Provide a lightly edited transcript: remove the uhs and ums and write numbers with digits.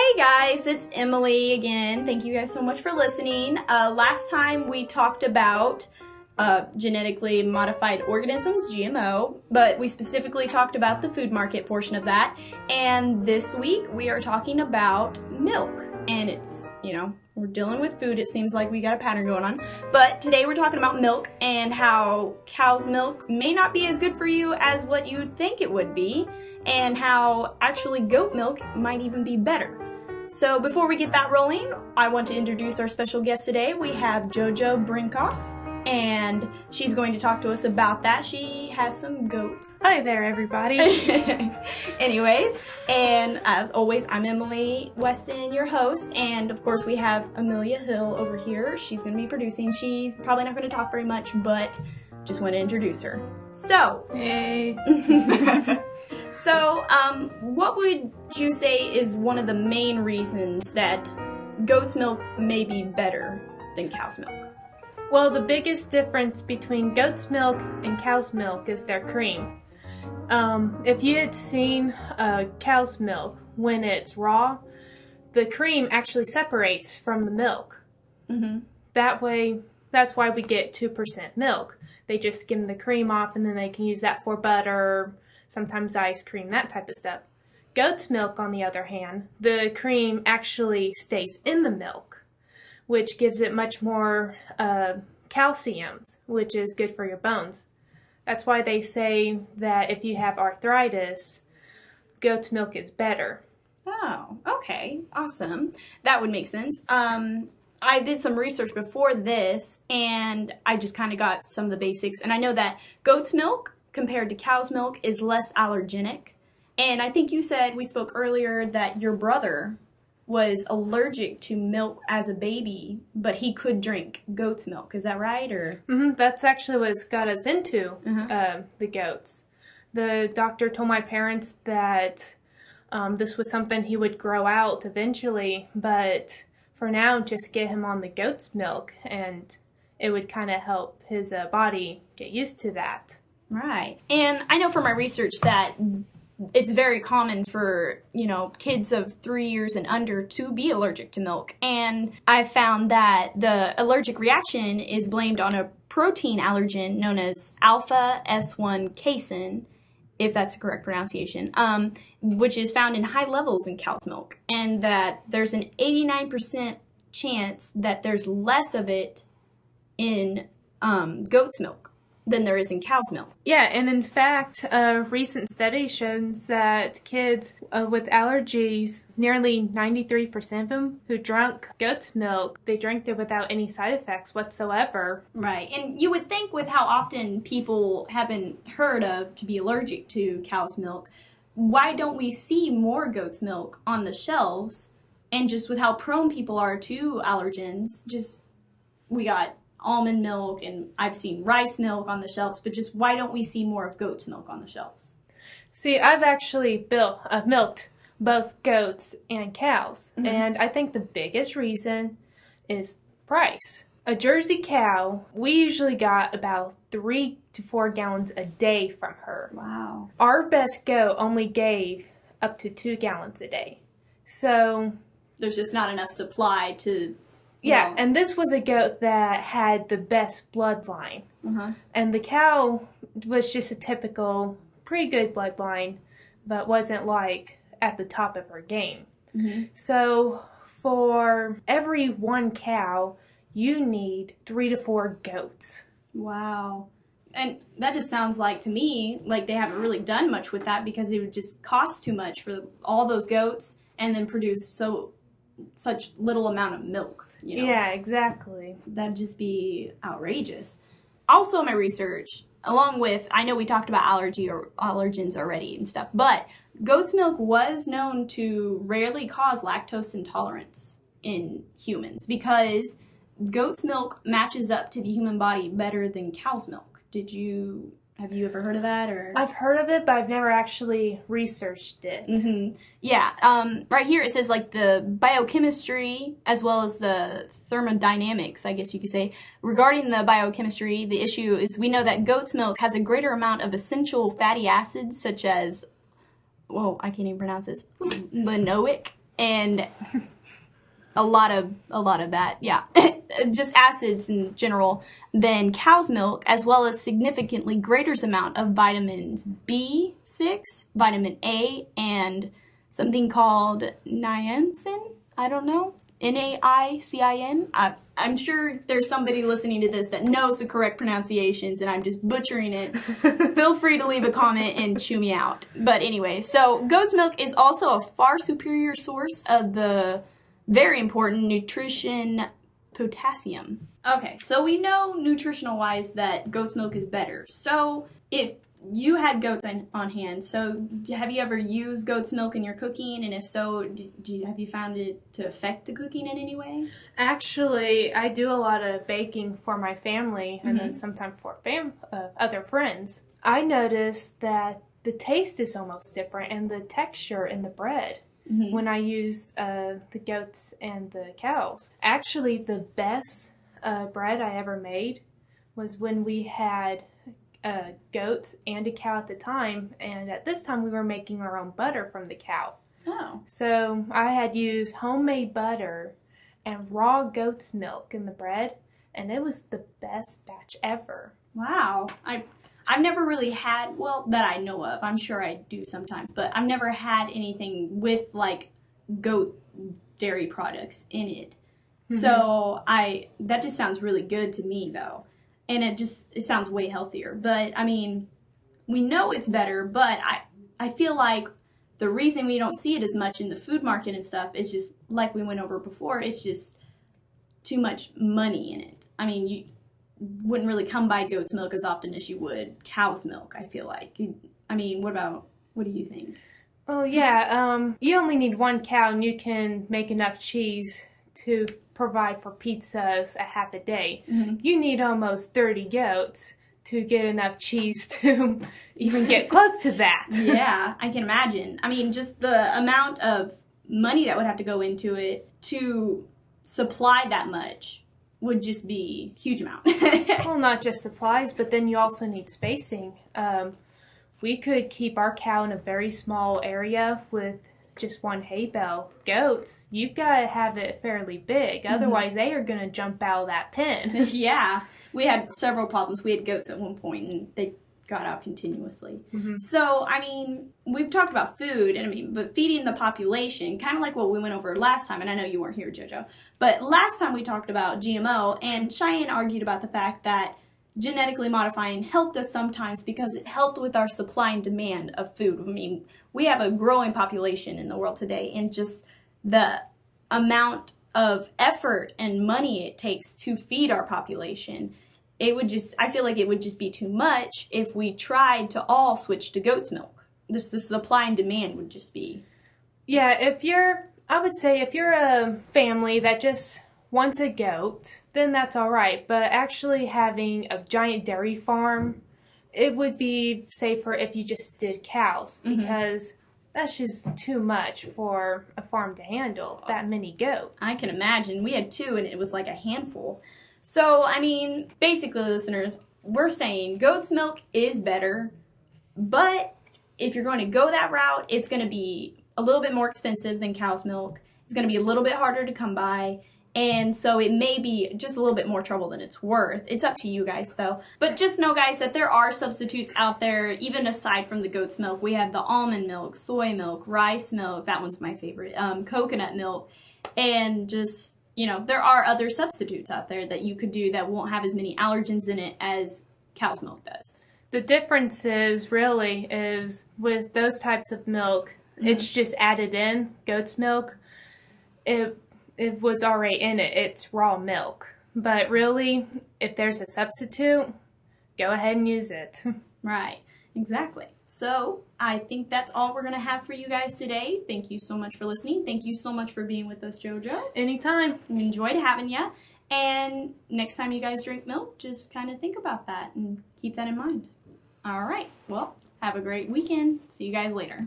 Hey guys, it's Emily again. Thank you guys so much for listening. Last time we talked about genetically modified organisms, GMO, but we specifically talked about the food market portion of that. And this week we are talking about milk. And it's, we're dealing with food. It seems like we got a pattern going on. But today we're talking about milk and how cow's milk may not be as good for you as what you'd think it would be, and how actually goat milk might even be better. So before we get that rolling, I want to introduce our special guest today. We have JoJo Brinkhoff, and she's going to talk to us about that. She has some goats. Hi there, everybody. Anyways, and as always, I'm Emily Weston, your host, and of course we have Amelia Hill over here. She's going to be producing. She's probably not going to talk very much, but just want to introduce her. So, Hey. So, what would you say is one of the main reasons that goat's milk may be better than cow's milk? Well, the biggest difference between goat's milk and cow's milk is their cream. If you had seen cow's milk when it's raw, the cream actually separates from the milk. Mm-hmm. That way, that's why we get 2% milk. They just skim the cream off and then they can use that for butter, sometimes ice cream, that type of stuff. Goat's milk, on the other hand, the cream actually stays in the milk, which gives it much more calciums, which is good for your bones. That's why they say that if you have arthritis, goat's milk is better. Oh, okay. Awesome. That would make sense. I did some research before this, and I just kind of got some of the basics. And I know that goat's milk compared to cow's milk is less allergenic. And I think you said, we spoke earlier, that your brother was allergic to milk as a baby, but he could drink goat's milk. Is that right? Or That's actually what's got us into the goats. The doctor told my parents that this was something he would grow out eventually, but for now, just get him on the goat's milk, and it would kind of help his body get used to that. Right. And I know from my research that it's very common for, kids of 3 years and under to be allergic to milk. And I found that the allergic reaction is blamed on a protein allergen known as alpha S1 casein, if that's the correct pronunciation, which is found in high levels in cow's milk. And that there's an 89% chance that there's less of it in goat's milk than there is in cow's milk. Yeah, and in fact, a recent study shows that kids with allergies, nearly 93% of them who drank goat's milk, they drank it without any side effects whatsoever. Right, and you would think with how often people have been heard of to be allergic to cow's milk, why don't we see more goat's milk on the shelves? And just with how prone people are to allergens, we got almond milk, and I've seen rice milk on the shelves, but just why don't we see more of goat's milk on the shelves? See, I've actually milked both goats and cows, and I think the biggest reason is price. A Jersey cow, we usually got about 3 to 4 gallons a day from her. Wow. Our best goat only gave up to 2 gallons a day. So there's just not enough supply to... Yeah, and this was a goat that had the best bloodline. And the cow was just a typical, pretty good bloodline, but wasn't like at the top of her game. So for every 1 cow, you need 3 to 4 goats. Wow. And that just sounds like, to me, like they haven't really done much with that, because it would just cost too much for all those goats and then produce such little amount of milk. Yeah, exactly. That'd just be outrageous. Also, my research, along with, I know we talked about allergens already and stuff, but goat's milk was known to rarely cause lactose intolerance in humans, because goat's milk matches up to the human body better than cow's milk. Have you ever heard of that? Or I've heard of it, but I've never actually researched it. Yeah. Right here it says like the biochemistry as well as the thermodynamics, I guess you could say. Regarding the biochemistry, the issue is we know that goat's milk has a greater amount of essential fatty acids such as, I can't even pronounce this, linoleic and a lot of that, yeah. Just acids in general, than cow's milk, as well as significantly greater amount of vitamins B6, vitamin A, and something called niacin. I don't know. Naicin. I'm sure there's somebody listening to this that knows the correct pronunciations, and I'm just butchering it. Feel free to leave a comment and chew me out. But anyway, so goat's milk is also a far superior source of the very important nutrition potassium. Okay, so we know nutritional-wise that goat's milk is better. So if you had goats on hand, so have you ever used goat's milk in your cooking? And if so, have you found it to affect the cooking in any way? Actually, I do a lot of baking for my family and then sometimes for other friends. I noticed that the taste is almost different and the texture in the bread when I use the goats and the cows. Actually, the best bread I ever made was when we had goats and a cow at the time, and at this time we were making our own butter from the cow. Oh. So I had used homemade butter and raw goat's milk in the bread, and it was the best batch ever. Wow. I've never really had, well, that I know of. I'm sure I do sometimes, but I've never had anything with like goat dairy products in it. So that just sounds really good to me though. And it sounds way healthier. But I mean, we know it's better, but I feel like the reason we don't see it as much in the food market and stuff is just like we went over before, it's just too much money in it. I mean, you wouldn't really come by goat's milk as often as you would cow's milk, I feel like. I mean, what do you think? Oh yeah, you only need one cow and you can make enough cheese to provide for pizzas a half a day. You need almost 30 goats to get enough cheese to even get close to that. Yeah, I can imagine. I mean, just the amount of money that would have to go into it to supply that much would just be a huge amount. Well, not just supplies, but then you also need spacing. We could keep our cow in a very small area with just one hay bale. Goats, you've got to have it fairly big. Otherwise, they are going to jump out of that pen. Yeah. We had several problems. We had goats at one point, and they got out continuously. So, I mean, we've talked about food, and but feeding the population, kind of like what we went over last time, and I know you weren't here, JoJo, but last time we talked about GMO, and Cheyenne argued about the fact that genetically modifying helped us sometimes because it helped with our supply and demand of food. I mean, we have a growing population in the world today, and just the amount of effort and money it takes to feed our population, I feel like it would just be too much if we tried to all switch to goat's milk. The supply and demand would just be... Yeah, I would say if you're a family that just wants a goat, then that's all right. But actually having a giant dairy farm, it would be safer if you just did cows, because that's just too much for a farm to handle, that many goats. I can imagine. We had 2, and it was like a handful. So, I mean, basically, listeners, we're saying goat's milk is better, but if you're going to go that route, it's going to be a little bit more expensive than cow's milk. It's going to be a little bit harder to come by, and so it may be just a little bit more trouble than it's worth. It's up to you guys, though. But just know, guys, that there are substitutes out there, even aside from the goat's milk. We have the almond milk, soy milk, rice milk, that one's my favorite, coconut milk, and just... You know, there are other substitutes out there that you could do that won't have as many allergens in it as cow's milk does. The difference is with those types of milk, it's just added in. Goat's milk, it was already in it. It's raw milk. But really, if there's a substitute, go ahead and use it. Right. Exactly. So I think that's all we're going to have for you guys today. Thank you so much for listening. Thank you so much for being with us, JoJo. Anytime. We enjoyed having you. And next time you guys drink milk, just kind of think about that and keep that in mind. All right. Well, have a great weekend. See you guys later.